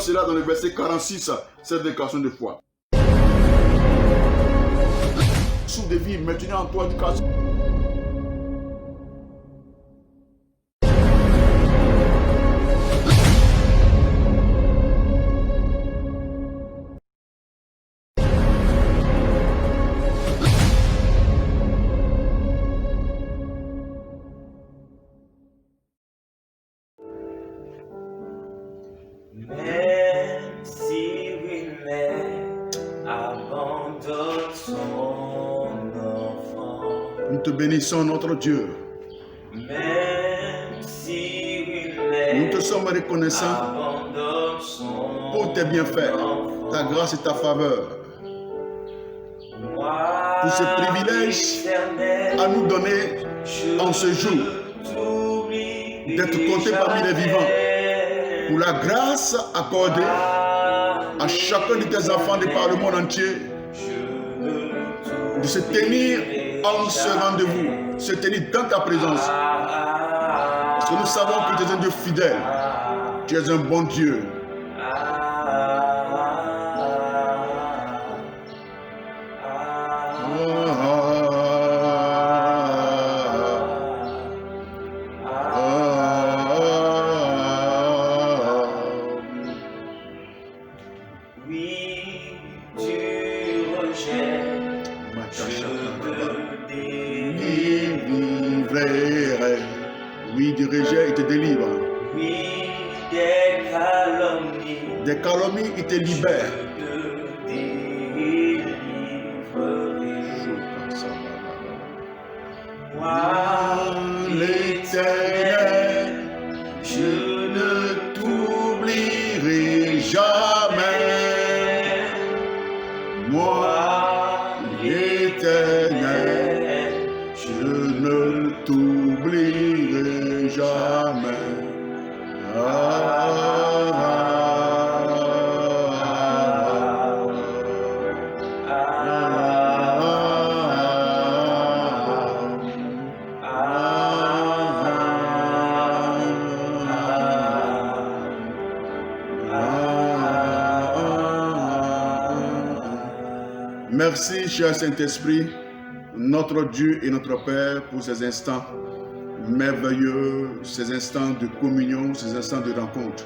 cela dans le verset 46, cette déclaration de foi. Sous des vies maintenant en toi du cas. Même si lui-même abandonne son enfant, Nous te bénissons, notre Dieu. même si Nous lui-même te sommes reconnaissants abandonne son pour tes bienfaits, enfant, ta grâce et ta faveur, moi, pour ce privilège l'Éternel, à nous donner je en ce jour t'oublie d'être compté parmi les vivants, jamais. pour la grâce accordée à chacun de tes enfants de par le monde entier, de se tenir en ce rendez-vous, se tenir dans ta présence. Parce que nous savons que tu es un Dieu fidèle, tu es un bon Dieu. Oui, tu rejettes, je te délivrerai. Oui, du rejet, il te délivre. oui, des calomnies, Des calomnies, il te libère. je te délivrerai. Moi, L'Éternel, je ne t'oublierai jamais. Moi, l'Éternel, je ne t'oublierai jamais. Merci, cher Saint-Esprit, notre Dieu et notre Père, pour ces instants merveilleux, ces instants de communion, ces instants de rencontre.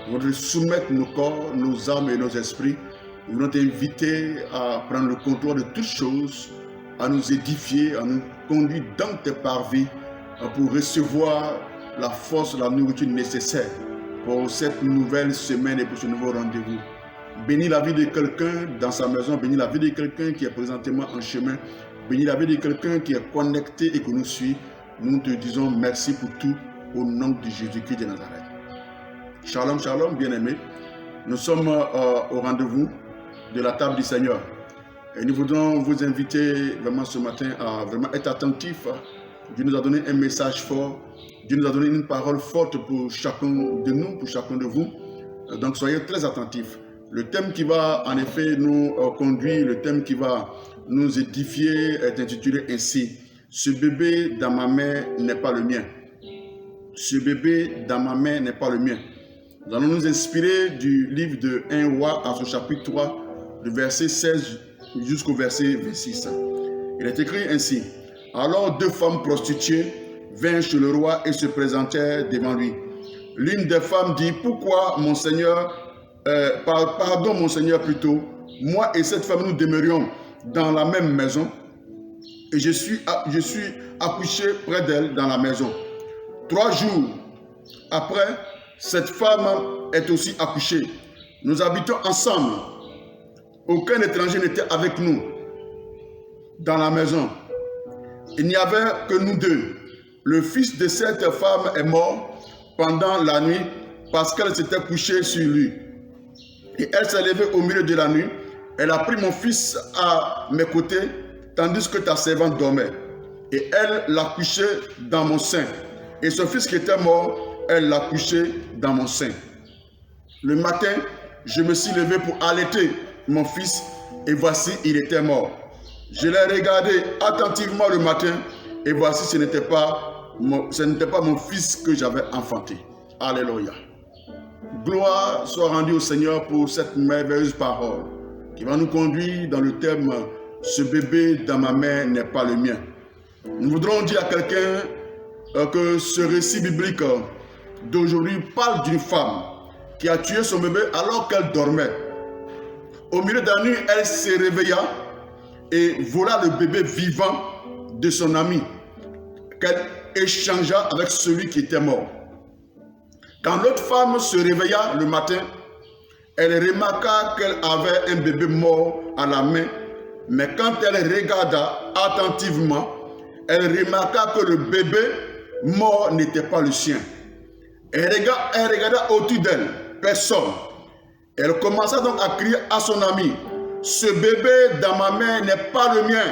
Nous voulons soumettre nos corps, nos âmes et nos esprits. Nous voulons t'inviter à prendre le contrôle de toutes choses, à nous édifier, à nous conduire dans tes parvis pour recevoir la force, la nourriture nécessaire pour cette nouvelle semaine et pour ce nouveau rendez-vous. Bénis la vie de quelqu'un dans sa maison, bénis la vie de quelqu'un qui est présentement en chemin, bénis la vie de quelqu'un qui est connecté et qui nous suit. Nous te disons merci pour tout au nom de Jésus-Christ de Nazareth. Shalom, shalom, bien-aimés. Nous sommes au rendez-vous de la table du Seigneur. Et nous voudrons vous inviter vraiment ce matin à vraiment être attentifs. Dieu nous a donné un message fort. Dieu nous a donné une parole forte pour chacun de nous, pour chacun de vous. Donc soyez très attentifs. Le thème qui va en effet nous conduire, le thème qui va nous édifier est intitulé ainsi: ce bébé dans ma main n'est pas le mien. Ce bébé dans ma main n'est pas le mien. Nous allons nous inspirer du livre de 1 Roi à son chapitre 3, du verset 16 jusqu'au verset 26. Il est écrit ainsi: alors deux femmes prostituées vinrent chez le roi et se présentèrent devant lui. L'une des femmes dit: pourquoi mon Seigneur, pardon mon Seigneur plutôt, moi et cette femme nous demeurions dans la même maison et je suis accouché près d'elle dans la maison. 3 jours après, cette femme est aussi accouchée. Nous habitons ensemble. Aucun étranger n'était avec nous dans la maison. Il n'y avait que nous deux. Le fils de cette femme est mort pendant la nuit parce qu'elle s'était couchée sur lui. Et elle s'est levée au milieu de la nuit. Elle a pris mon fils à mes côtés tandis que ta servante dormait. Et elle l'a couché dans mon sein. Et son fils qui était mort, elle l'a couché dans mon sein. Le matin, je me suis levé pour allaiter mon fils et voici, il était mort. Je l'ai regardé attentivement le matin et voici, ce n'était pas mon fils que j'avais enfanté. Alléluia. Gloire soit rendue au Seigneur pour cette merveilleuse parole qui va nous conduire dans le thème « Ce bébé dans ma main n'est pas le mien ». Nous voudrons dire à quelqu'un que ce récit biblique d'aujourd'hui parle d'une femme qui a tué son bébé alors qu'elle dormait. Au milieu de la nuit, elle se réveilla et vola le bébé vivant de son ami qu'elle échangea avec celui qui était mort. Quand l'autre femme se réveilla le matin, elle remarqua qu'elle avait un bébé mort à la main, mais quand elle regarda attentivement, elle remarqua que le bébé mort n'était pas le sien. Elle regarda autour d'elle, personne. Elle commença donc à crier à son ami, « Ce bébé dans ma main n'est pas le mien,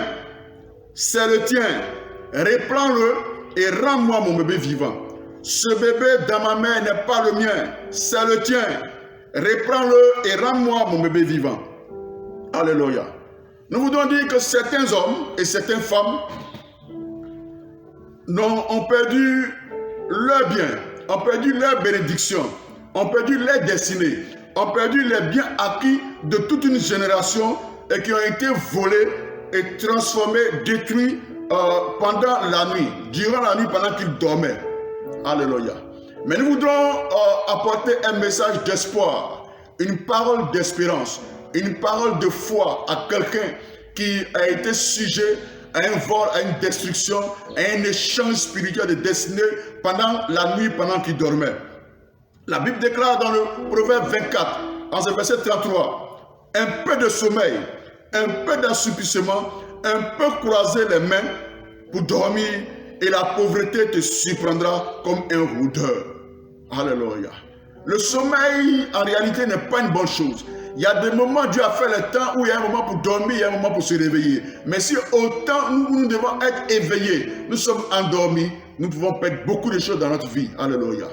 c'est le tien. Reprends-le et rends-moi mon bébé vivant. Ce bébé dans ma main n'est pas le mien, c'est le tien. Reprends-le et rends-moi mon bébé vivant. » Alléluia. Nous voudrons dire que certains hommes et certaines femmes ont perdu leur bien, ont perdu leur bénédiction, ont perdu leur destinée, ont perdu les biens acquis de toute une génération et qui ont été volés et transformés, détruits pendant la nuit, durant la nuit pendant qu'ils dormaient. Alléluia. Mais nous voudrons apporter un message d'espoir, une parole d'espérance, une parole de foi à quelqu'un qui a été sujet à un vol, à une destruction, à un échange spirituel de destinée pendant la nuit, pendant qu'il dormait. La Bible déclare dans le Proverbe 24, en ce verset 33, un peu de sommeil, un peu d'assouplissement, un peu croiser les mains pour dormir et la pauvreté te surprendra comme un rôdeur. Alléluia. Le sommeil, en réalité, n'est pas une bonne chose. Il y a des moments, Dieu a fait le temps où il y a un moment pour dormir, il y a un moment pour se réveiller. Mais si autant nous devons être éveillés, nous sommes endormis, nous pouvons perdre beaucoup de choses dans notre vie. Alléluia.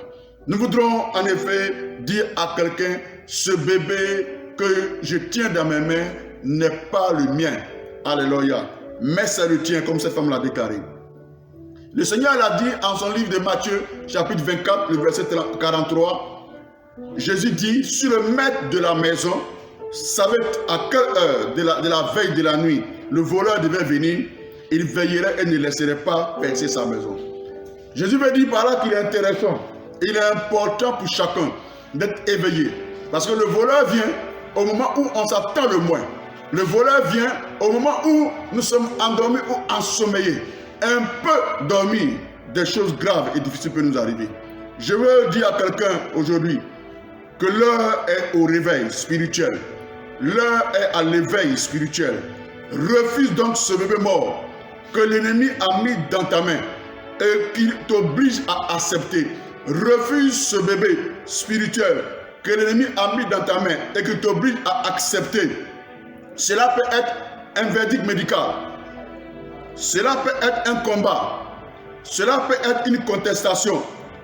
Nous voudrons en effet dire à quelqu'un, ce bébé que je tiens dans mes mains n'est pas le mien. Alléluia. Mais c'est le tien, comme cette femme l'a déclaré. Le Seigneur l'a dit en son livre de Matthieu, chapitre 24, le verset 43. Jésus dit, sur le maître de la maison savait à quelle heure de la veille de la nuit le voleur devait venir, il veillerait et ne laisserait pas percer sa maison. Jésus veut dire par là qu'il est intéressant, il est important pour chacun d'être éveillé. Parce que le voleur vient au moment où on s'attend le moins. Le voleur vient au moment où nous sommes endormis ou ensommeillés. Un peu dormir, des choses graves et difficiles peuvent nous arriver. Je veux dire à quelqu'un aujourd'hui que l'heure est au réveil spirituel. L'heure est à l'éveil spirituel. Refuse donc ce bébé mort que l'ennemi a mis dans ta main et qu'il t'oblige à accepter. Refuse ce bébé spirituel que l'ennemi a mis dans ta main et qu'il t'oblige à accepter. Cela peut être un verdict médical. Cela peut être un combat. Cela peut être une contestation.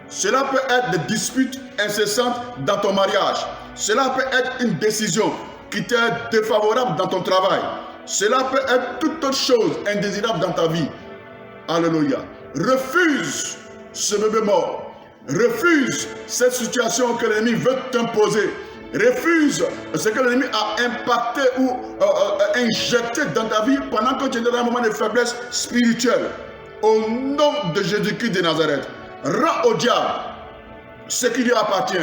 Cela peut être des disputes incessantes dans ton mariage. Cela peut être une décision qui t'est défavorable dans ton travail. Cela peut être toute autre chose indésirable dans ta vie. Alléluia. Refuse ce bébé mort. Refuse cette situation que l'ennemi veut t'imposer. Refuse ce que l'ennemi a impacté ou injecté dans ta vie pendant que tu es dans un moment de faiblesse spirituelle. Au nom de Jésus-Christ de Nazareth, rends au diable ce qui lui appartient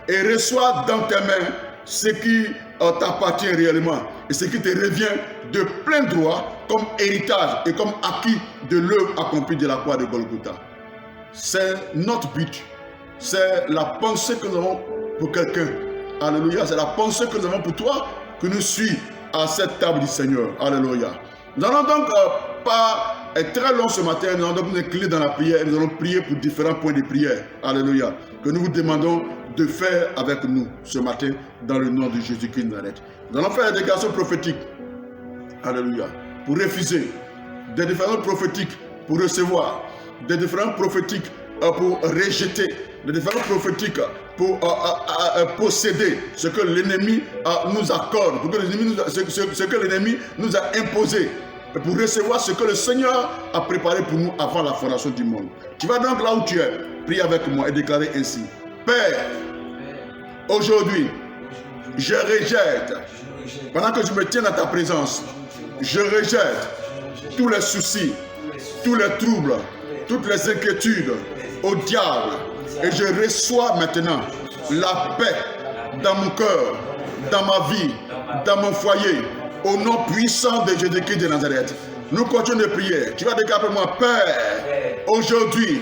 et reçois dans tes mains ce qui t'appartient réellement et ce qui te revient de plein droit comme héritage et comme acquis de l'œuvre accomplie de la croix de Golgotha. C'est notre but, c'est la pensée que nous avons pour quelqu'un. Alléluia, c'est la pensée que nous avons pour toi que nous suivons à cette table du Seigneur. Alléluia. Nous allons donc pas être très long ce matin, nous allons donc nous incliner dans la prière et nous allons prier pour différents points de prière. Alléluia. Que nous vous demandons de faire avec nous ce matin dans le nom de Jésus-Christ de Nazareth. Nous allons faire des déclarations prophétiques. Alléluia. Pour refuser, des différentes prophétiques pour recevoir, des différentes prophétiques pour rejeter, des différentes prophétiques pour posséder ce que l'ennemi nous accorde, ce que l'ennemi nous a imposé, pour recevoir ce que le Seigneur a préparé pour nous avant la fondation du monde. Tu vas donc là où tu es, prier avec moi et déclarer ainsi. Père, Aujourd'hui, je rejette, pendant que je me tiens dans ta présence, je rejette tous les soucis, tous les troubles, toutes les inquiétudes au diable. Et je reçois maintenant la paix dans mon cœur, dans ma vie, dans mon foyer, au nom puissant de Jésus-Christ de Nazareth. Nous continuons de prier. Tu vas déclarer pour moi, Père, aujourd'hui,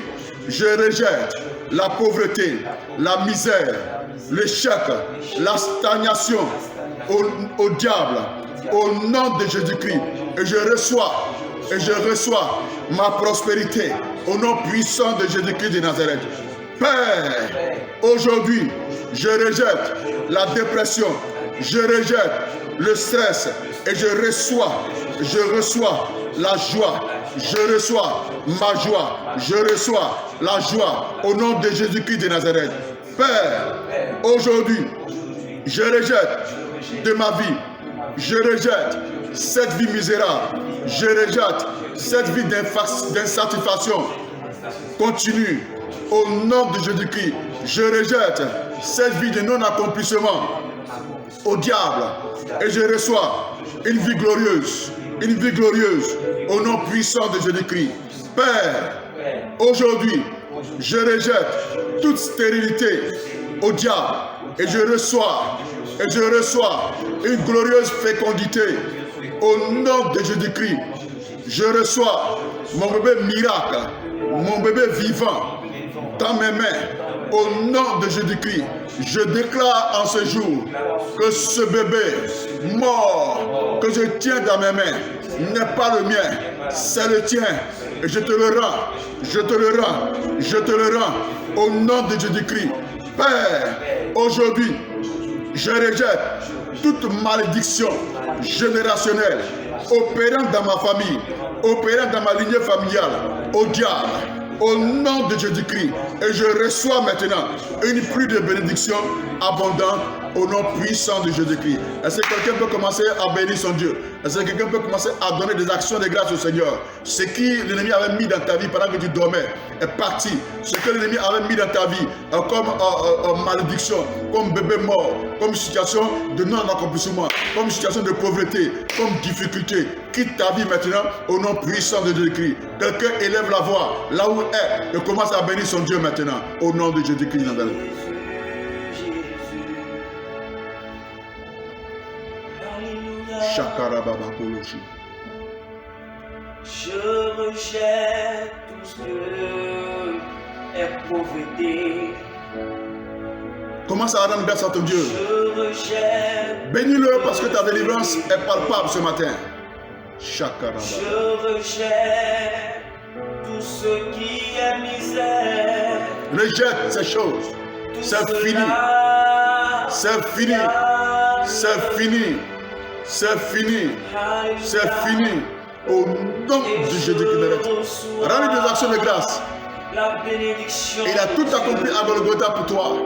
je rejette la pauvreté, la misère, l'échec, la stagnation au diable, au nom de Jésus-Christ. Et je reçois ma prospérité au nom puissant de Jésus-Christ de Nazareth. Père, aujourd'hui, je rejette la dépression, je rejette le stress et je reçois la joie, je reçois ma joie, je reçois la joie au nom de Jésus-Christ de Nazareth. Père, aujourd'hui, je rejette de ma vie, je rejette cette vie misérable, je rejette cette vie d'insatisfaction continue au nom de Jésus-Christ. Je rejette cette vie de non-accomplissement au diable et je reçois une vie glorieuse au nom puissant de Jésus-Christ. Père, aujourd'hui, je rejette toute stérilité au diable et je reçois une glorieuse fécondité au nom de Jésus-Christ. Je reçois mon bébé miracle, mon bébé vivant dans mes mains au nom de Jésus-Christ. Je déclare en ce jour que ce bébé mort que je tiens dans mes mains n'est pas le mien, c'est le tien. Et je te le rends au nom de Jésus-Christ. Père, aujourd'hui, je rejette toute malédiction générationnelle opérant dans ma famille, opérant dans ma lignée familiale, au diable, au nom de Jésus-Christ. Et je reçois maintenant une pluie de bénédiction abondante au nom puissant de Jésus-Christ. Est-ce que quelqu'un peut commencer à bénir son Dieu? Est-ce que quelqu'un peut commencer à donner des actions de grâce au Seigneur? Ce qui l'ennemi avait mis dans ta vie pendant que tu dormais est parti. Ce que l'ennemi avait mis dans ta vie comme malédiction, comme bébé mort, comme situation de non-accomplissement, comme situation de pauvreté, comme difficulté, quitte ta vie maintenant au nom puissant de Jésus-Christ. Quelqu'un élève la voix là où est et commence à bénir son Dieu maintenant au nom de Jésus-Christ. Je rejette tout ce que est pauvreté. Commence à rendre grâce à ton Dieu. Je rejette. Bénis-le parce que ta délivrance est palpable ce matin. Je rejette tout ce qui est misère. Rejette ces choses. C'est fini. C'est fini. C'est fini. C'est fini. C'est fini. Au nom de Jésus-Christ. Rends des actions de grâce. Il a tout accompli à Golgotha pour toi.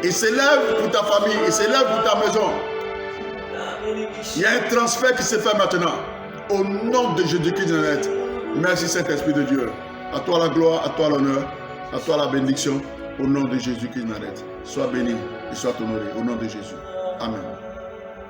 Il s'élève pour ta famille. Il s'élève pour ta maison. Il y a un transfert qui se fait maintenant. Au nom de Jésus-Christ de Nazareth. Merci Saint-Esprit de Dieu. À toi la gloire, à toi l'honneur, à toi la bénédiction. Au nom de Jésus-Christ de Nazareth. Sois béni et sois honoré. Au nom de Jésus. Amen.